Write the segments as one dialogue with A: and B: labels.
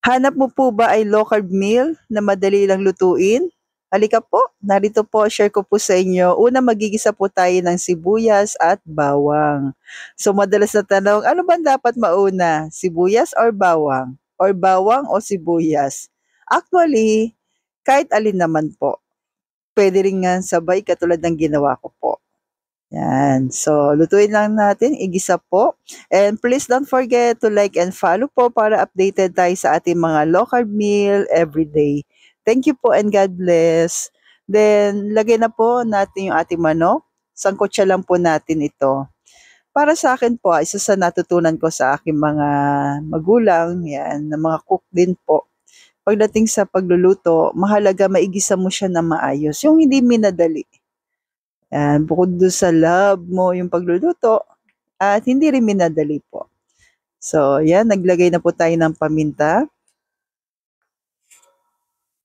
A: Hanap mo po ba ay low carb meal na madali lang lutuin? Halika po, narito po, share ko po sa inyo. Una, magigisa po tayo ng sibuyas at bawang. So, madalas na tanong, ano ba dapat mauna? Sibuyas or bawang? Or bawang o sibuyas? Actually, kahit alin naman po. Pwede rin nga sabay katulad ng ginawa ko po. Yan. So, lutuin lang natin, igisa po. And please don't forget to like and follow po para updated tayo sa ating mga low carb meal every day. Thank you po and God bless. Then, lagay na po natin yung ating manok. Sangkotsa lang po natin ito. Para sa akin po, isa sa natutunan ko sa aking mga magulang, yan, na mga cook din po. Pagdating sa pagluluto, mahalaga maigisa mo siya na maayos. Yung hindi minadali. Yan, bukod do'n sa love mo yung pagluluto at hindi rin minadali po. So, yan, naglagay na po tayo ng paminta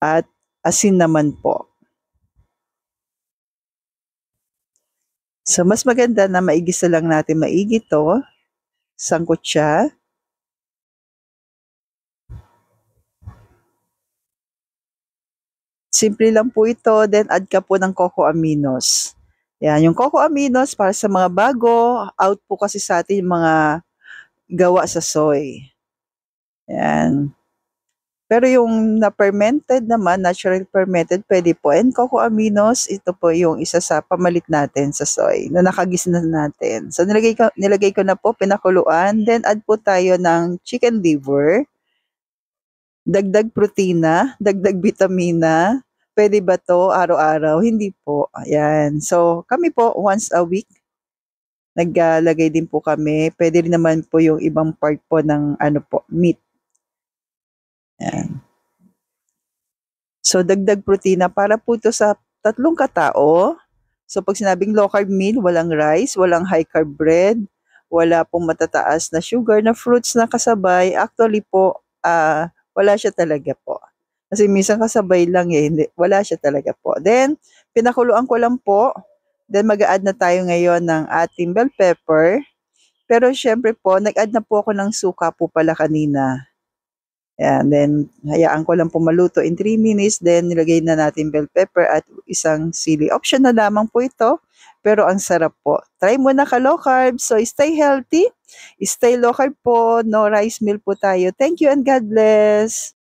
A: at asin naman po. So, mas maganda na maigisa lang natin maigi 'to, sangkot siya. Simple lang po ito, then add ka po ng coco aminos. Yan, yung coco aminos para sa mga bago, out po kasi sa atin yung mga gawa sa soy. Yan. Pero yung na-fermented naman, natural fermented, pwede po. And coco aminos, ito po yung isa sa pamalit natin sa soy na nakagis na natin. So nilagay ko na po, pinakuluan. Then add po tayo ng chicken liver. Dagdag protina, dagdag vitamina. Pwede ba to araw-araw? Hindi po. Ayan. So kami po once a week, naglalagay din po kami. Pwede rin naman po yung ibang part po ng ano po, meat. Ayan. So, dagdag protina para po ito sa 3 katao. So, pag sinabing low carb meal, walang rice, walang high carb bread, wala pong matataas na sugar na fruits na kasabay. Actually po, wala siya talaga po. Kasi minsan kasabay lang eh, wala siya talaga po. Then, pinakuluan ko lang po. Then, mag-a-add na tayo ngayon ng ating bell pepper. Pero syempre po, nag-add na po ako ng suka po pala kanina. And then, hayaan ko lang po maluto in 3 minutes. Then, nilagay na natin bell pepper at isang sili. Option na lamang po ito. Pero ang sarap po. Try mo na ka low carb. So, stay healthy. Stay low carb po. No rice meal po tayo. Thank you and God bless.